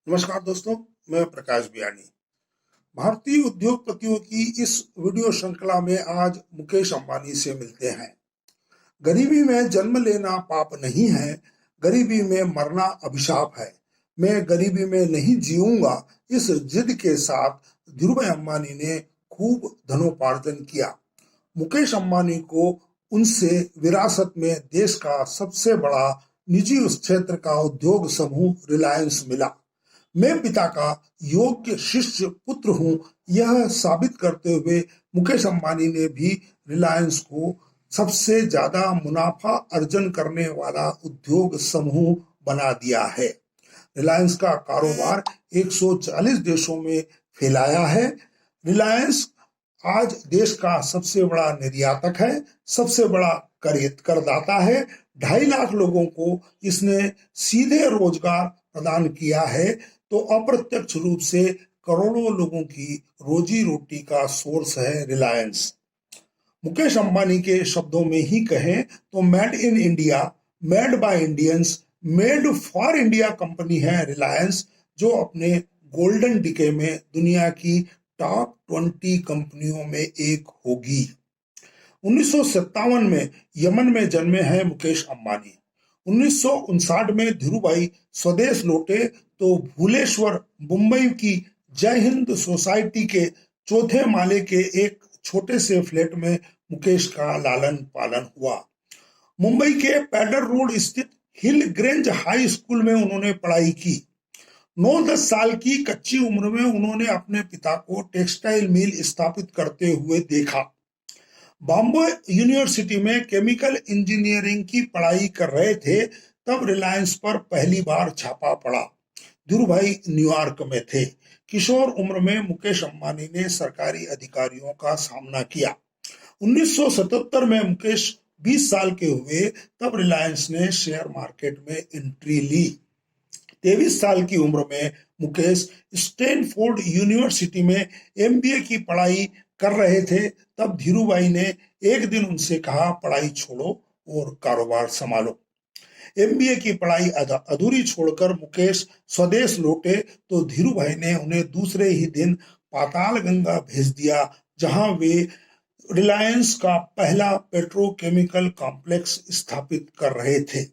नमस्कार दोस्तों, मैं प्रकाश बियानी। भारतीय उद्योगपतियों की इस वीडियो श्रृंखला में आज मुकेश अंबानी से मिलते हैं। गरीबी में जन्म लेना पाप नहीं है, गरीबी में मरना अभिशाप है। मैं गरीबी में नहीं जीऊंगा, इस जिद के साथ धीरूभाई अंबानी ने खूब धनोपार्जन किया। मुकेश अंबानी को उनसे विरासत में देश का सबसे बड़ा निजी उस क्षेत्र का उद्योग समूह रिलायंस मिला। मैं पिता का योग्य शिष्य पुत्र हूं, यह साबित करते हुए मुकेश अंबानी ने भी रिलायंस को सबसे ज्यादा मुनाफा अर्जन करने वाला उद्योग समूह बना दिया है। रिलायंस का कारोबार 140 देशों में फैलाया है। रिलायंस आज देश का सबसे बड़ा निर्यातक है, सबसे बड़ा करदाता है। 2.5 लाख लोगों को इसने सीधे रोजगार प्रदान किया है, तो अप्रत्यक्ष रूप से करोड़ों लोगों की रोजी रोटी का सोर्स है रिलायंस। मुकेश अंबानी के शब्दों में ही कहें तो made in India, made by Indians, made for India company है रिलायंस, जो अपने गोल्डन डिके में दुनिया की टॉप 20 कंपनियों में एक होगी। 1957 में यमन में जन्मे हैं मुकेश अंबानी। 1959 में धीरूभाई स्वदेश लौटे तो भूलेश्वर मुंबई की जय हिंद सोसाइटी के चौथे माले के एक छोटे से फ्लैट में मुकेश का लालन पालन हुआ। मुंबई के पैडर रोड स्थित हिल ग्रेंज हाई स्कूल में उन्होंने पढ़ाई की। 9-10 साल की कच्ची उम्र में उन्होंने अपने पिता को टेक्सटाइल मिल स्थापित करते हुए देखा। बॉम्बे यूनिवर्सिटी में केमिकल इंजीनियरिंग की पढ़ाई कर रहे थे, तब रिलायंस पर पहली बार छापा पड़ा। धीरूभाई न्यूयॉर्क में थे। किशोर उम्र में मुकेश अंबानी ने सरकारी अधिकारियों का सामना किया। 1977 में मुकेश 20 साल के हुए, तब रिलायंस ने शेयर मार्केट में एंट्री ली। 23 साल की उम्र में मुकेश स्टैनफोर्ड यूनिवर्सिटी में MBA की पढ़ाई कर रहे थे, तब धीरूभाई ने एक दिन उनसे कहा, पढ़ाई छोड़ो और कारोबार संभालो। MBA की पढ़ाई अधूरी छोड़कर मुकेश स्वदेश लौटे तो धीरूभाई ने उन्हें दूसरे ही दिन पाताल गंगा भेज दिया, जहां वे रिलायंस का पहला पेट्रोकेमिकल कॉम्प्लेक्स स्थापित कर रहे थे।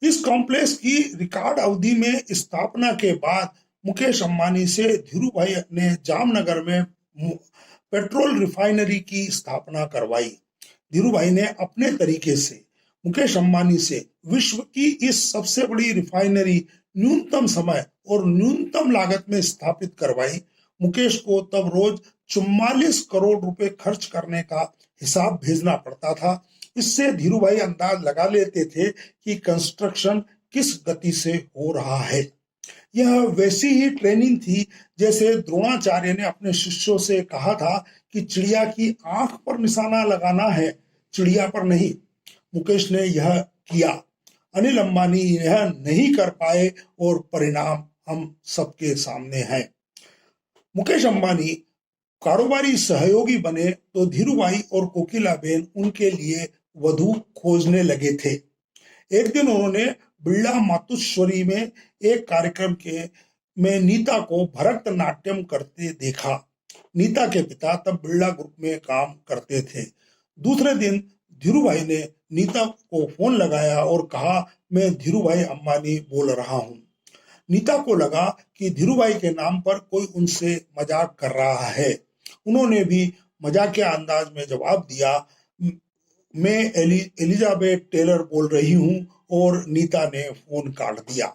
इस कॉम्प्लेक्स की रिकॉर्ड अवधि में स्थापना के बाद मुकेश अंबानी से धीरूभाई ने जामनगर में पेट्रोल रिफाइनरी की स्थापना करवाई। धीरूभाई ने अपने तरीके से मुकेश अंबानी से विश्व की इस सबसे बड़ी रिफाइनरी न्यूनतम समय और न्यूनतम लागत में स्थापित करवाई। मुकेश को तब रोज 44 करोड़ रुपए खर्च करने का हिसाब भेजना पड़ता था। इससे धीरूभाई अंदाज लगा लेते थे कि कंस्ट्रक्शन किस गति से हो रहा है। यह वैसी ही ट्रेनिंग थी जैसे द्रोणाचार्य ने अपने शिष्यों से कहा था कि चिड़िया की आंख पर निशाना लगाना है, चिड़िया पर नहीं। मुकेश ने यह किया। अनिल अंबानी यह नहीं कर पाए और परिणाम हम सबके सामने है। मुकेश अंबानी कारोबारी सहयोगी बने तो धीरूभाई और कोकिलाबेन उनके लिए वधू खोजने लगे थे। एक दिन उन्होंने बिरला मातुश्वरी में एक कार्यक्रम में नीता को भरतनाट्यम करते देखा। नीता के पिता तब बिरला ग्रुप में काम करते थे। दूसरे दिन धीरूभाई ने नीता को फोन लगाया और कहा, मैं धीरूभाई अंबानी बोल रहा हूँ। नीता को लगा कि धीरूभाई के नाम पर कोई उनसे मजाक कर रहा है। उन्होंने भी मजाकिया अंदाज में जवाब दिया, मैं एलिजाबेथ टेलर बोल रही हूँ, और नीता ने फोन काट दिया।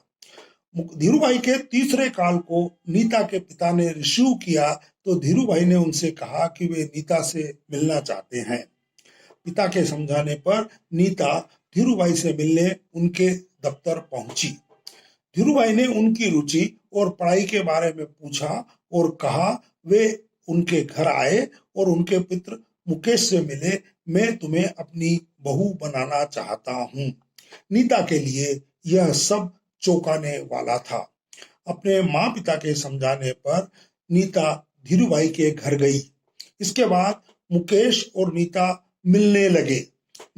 धीरूभाई के तीसरे कॉल को नीता के पिता ने रिसीव किया तो धीरूभाई ने उनसे कहा कि वे नीता से मिलना चाहते हैं। पिता के समझाने पर नीता धीरूभाई से मिलने उनके दफ्तर पहुंची। धीरूभाई ने उनकी रुचि और पढ़ाई के बारे में पूछा और कहा, वे उनके घर आए और उनके पिता मुकेश से मिले, मैं तुम्हें अपनी बहू बनाना चाहता हूँ। नीता के लिए यह सब चौंकाने वाला था। अपने माँ पिता के समझाने पर नीता धीरूभाई के घर गई। इसके बाद मुकेश और नीता मिलने लगे।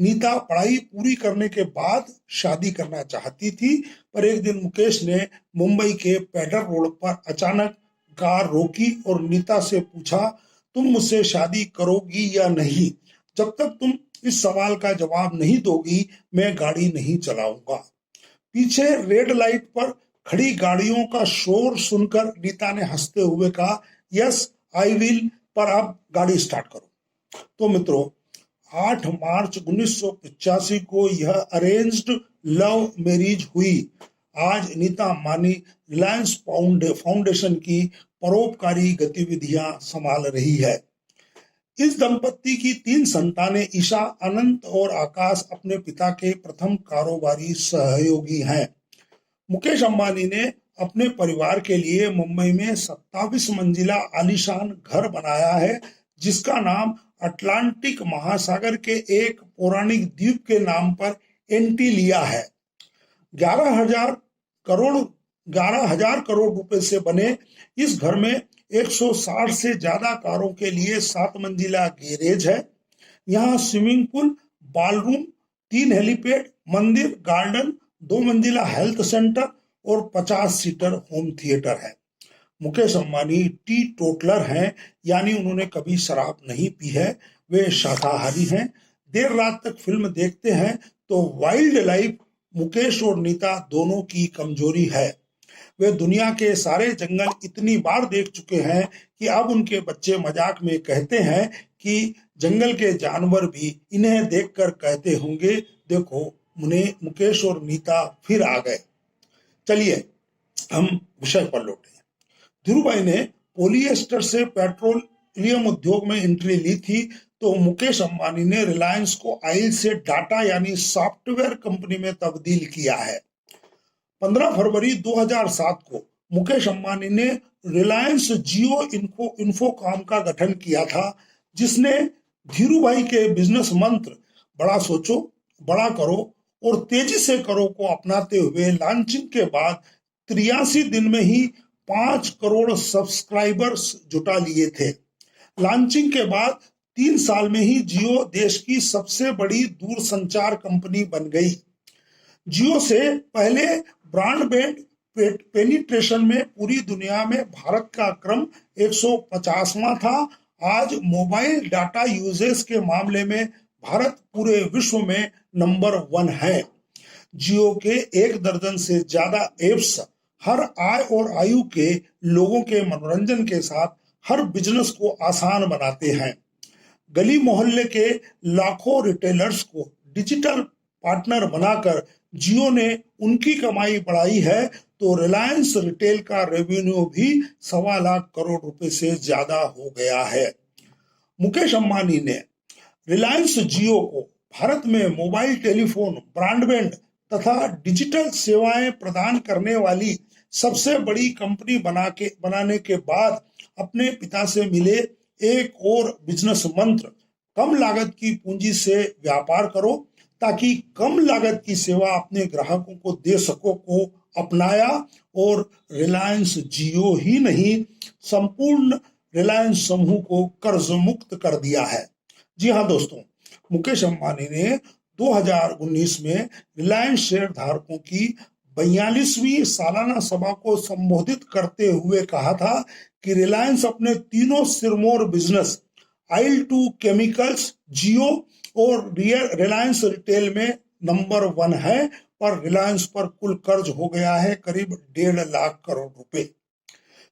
नीता पढ़ाई पूरी करने के बाद शादी करना चाहती थी, पर एक दिन मुकेश ने मुंबई के पेडर रोड पर अचानक कार रोकी और नीता से पूछा, तुम मुझसे शादी करोगी या नहीं? जब तक तुम इस सवाल का जवाब नहीं दोगी, मैं गाड़ी नहीं चलाऊंगा। पीछे रेड लाइट पर खड़ी गाड़ियों का शोर सुनकर नीता ने हंसते हुए कहा, यस आई विल, पर अब गाड़ी स्टार्ट करो। तो मित्रों, 8 मार्च 1985 को यह अरेंज्ड लव मैरिज हुई। आज नीता अंबानी रिलायंस फाउंडेशन की परोपकारी गतिविधियां संभाल रही है। इस दंपत्ति की 3 संतानें ईशा, अनंत और आकाश अपने पिता के प्रथम कारोबारी सहयोगी हैं। मुकेश अंबानी ने अपने परिवार के लिए मुंबई में 27 मंजिला आलीशान घर बनाया है, जिसका नाम अटलांटिक महासागर के एक पौराणिक द्वीप के नाम पर एंटीलिया है। 11,000 करोड़ रुपए से बने इस घर में 160 से ज्यादा कारों के लिए 7 मंजिला गैरेज है। यहाँ स्विमिंग पूल, बालरूम, 3 हेलीपैड, मंदिर, गार्डन, 2 मंजिला हेल्थ सेंटर और 50 सीटर होम थिएटर है। मुकेश अंबानी टी टोटलर हैं, यानी उन्होंने कभी शराब नहीं पी है। वे शाकाहारी हैं, देर रात तक फिल्म देखते हैं। तो वाइल्ड लाइफ मुकेश और नीता दोनों की कमजोरी है। वे दुनिया के सारे जंगल इतनी बार देख चुके हैं कि अब उनके बच्चे मजाक में कहते हैं कि जंगल के जानवर भी इन्हें देखकर कहते होंगे, देखो मुकेश और नीता फिर आ गए। चलिए हम विषय पर लौटे। धीरूभाई ने पॉलिएस्टर से पेट्रोलियम उद्योग में एंट्री ली थी, तो मुकेश अंबानी ने रिलायंस को आयल से डाटा यानी सॉफ्टवेयर कंपनी में तब्दील किया है। 15 फरवरी 2007 को मुकेश अंबानी ने रिलायंस जियो इन्फोकॉम का गठन किया था, जिसने धीरूभाई के बिजनेस मंत्र बड़ा सोचो, बड़ा करो और तेजी से करो को अपनाते हुए लॉन्चिंग के बाद 83 दिन में ही 5 करोड़ सब्सक्राइबर्स जुटा लिए थे। लॉन्चिंग के बाद 3 साल में ही जियो देश की सबसे बड़ी दूरसंचार कंपनी बन गई। जियो से पहले ब्रॉडबैंड पेनिट्रेशन में पूरी दुनिया में भारत का क्रम 150वां था। आज मोबाइल डाटा यूजेस के मामले में भारत पूरे विश्व में नंबर 1 है। जियो के 1 दर्जन से ज्यादा एप्स हर आय और आयु के लोगों के मनोरंजन के साथ हर बिजनेस को आसान बनाते हैं। गली मोहल्ले के लाखों रिटेलर्स को डिजिटल पार्टनर बनाकर जियो ने उनकी कमाई बढ़ाई है, तो रिलायंस रिटेल का रेवेन्यू भी 1.25 लाख करोड़ रुपए से ज्यादा हो गया है। मुकेश अंबानी ने रिलायंस जियो को भारत में मोबाइल टेलीफोन, ब्रॉडबैंड तथा डिजिटल सेवाएं प्रदान करने वाली सबसे बड़ी कंपनी बनाने के बाद अपने पिता से मिले एक और बिजनेस मंत्र, कम लागत की पूंजी से व्यापार करो ताकि कम लागत की सेवा अपने ग्राहकों को दे सको को अपनाया और रिलायंस जियो ही नहीं, संपूर्ण रिलायंस समूह को कर्ज मुक्त कर दिया है। जी हाँ दोस्तों, मुकेश अंबानी ने 2019 में रिलायंस शेयर धारकों की 42वीं सालाना सभा को संबोधित करते हुए कहा था कि रिलायंस अपने तीनों सिरमौर बिजनेस आयल केमिकल्स, जियो और रिलायंस रिटेल में नंबर 1 है, पर रिलायंस पर कुल कर्ज हो गया है करीब 1.5 लाख करोड़ रुपए।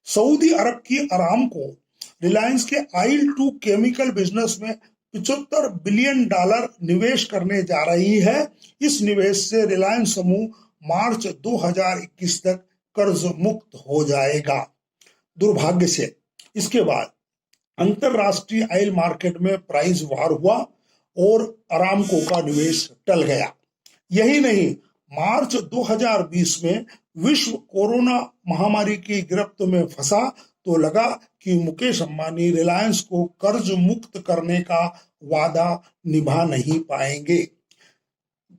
सऊदी अरब की अरामको रिलायंस के आयल केमिकल बिजनेस में $75 बिलियन निवेश करने जा रही है। इस निवेश से रिलायंस समूह मार्च 2021 तक कर्ज मुक्त हो जाएगा। दुर्भाग्य से इसके बाद अंतरराष्ट्रीय ऑयल मार्केट में प्राइस वार हुआ और अरामको का निवेश टल गया। यही नहीं, मार्च 2020 में विश्व कोरोना महामारी की गिरफ्त में फंसा तो लगा कि मुकेश अंबानी रिलायंस को कर्ज मुक्त करने का वादा निभा नहीं पाएंगे।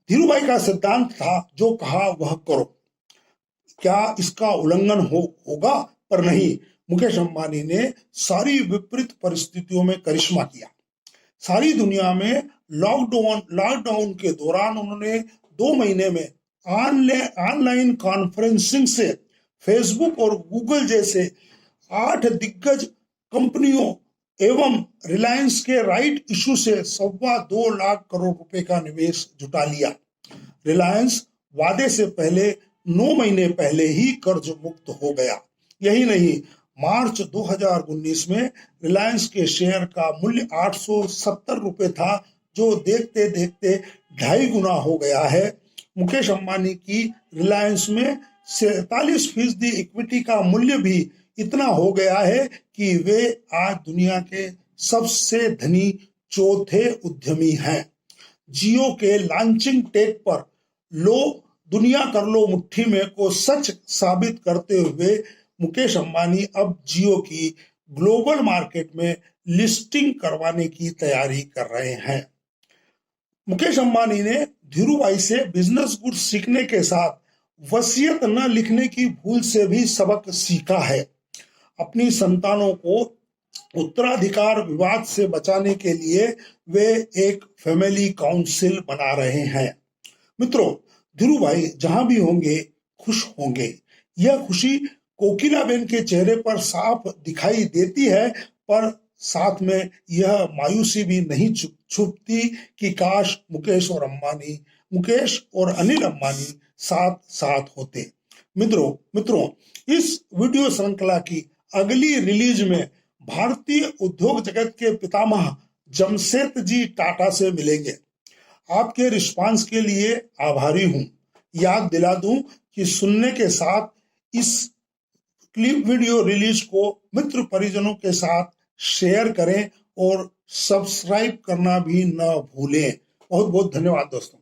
धीरूभाई का सिद्धांत था, जो कहा वह करो। क्या इसका उल्लंघन होगा? पर नहीं, मुकेश अंबानी ने सारी विपरीत परिस्थितियों में करिश्मा किया। सारी दुनिया में लॉकडाउन के दौरान उन्होंने 2 महीने में ऑनलाइन कॉन्फ्रेंसिंग से फेसबुक और गूगल जैसे 8 दिग्गज कंपनियों एवं रिलायंस के राइट इशू से 2.25 लाख करोड़ रुपए का निवेश जुटा लिया। रिलायंस वादे से पहले 9 महीने पहले ही कर्ज मुक्त हो गया। यही नहीं, मार्च 2019 में रिलायंस के शेयर का मूल्य 870 रुपए था, जो देखते देखते 2.5 गुना हो गया है। मुकेश अंबानी की रिलायंस में 47% इक्विटी का मूल्य भी इतना हो गया है कि वे आज दुनिया के सबसे धनी चौथे उद्यमी हैं। जियो के लॉन्चिंग टेक पर लो दुनिया कर लो मुट्ठी में को सच साबित करते हुए मुकेश अंबानी अब जियो की ग्लोबल मार्केट में लिस्टिंग करवाने की तैयारी कर रहे हैं। मुकेश अंबानी ने धीरूभाई से बिजनेस गुड सीखने के साथ वसीयत न लिखने की भूल से भी सबक सीखा है। अपनी संतानों को उत्तराधिकार विवाद से बचाने के लिए वे एक फैमिली काउंसिल बना रहे हैं। मित्रों, धीरूभाई जहां भी होंगे खुश होंगे। यह खुशी कोकिलाबेन के चेहरे पर साफ दिखाई देती है, पर साथ में यह मायूसी भी नहीं छुपती कि काश मुकेश और अनिल अंबानी साथ साथ होते। मित्रों, इस वीडियो श्रृंखला की अगली रिलीज में भारतीय उद्योग जगत के पितामह जमशेदजी टाटा से मिलेंगे। आपके रिस्पांस के लिए आभारी हूं। याद दिला दूं कि सुनने के साथ इस क्लिप वीडियो रिलीज को मित्र परिजनों के साथ शेयर करें और सब्सक्राइब करना भी न भूलें। बहुत बहुत धन्यवाद दोस्तों।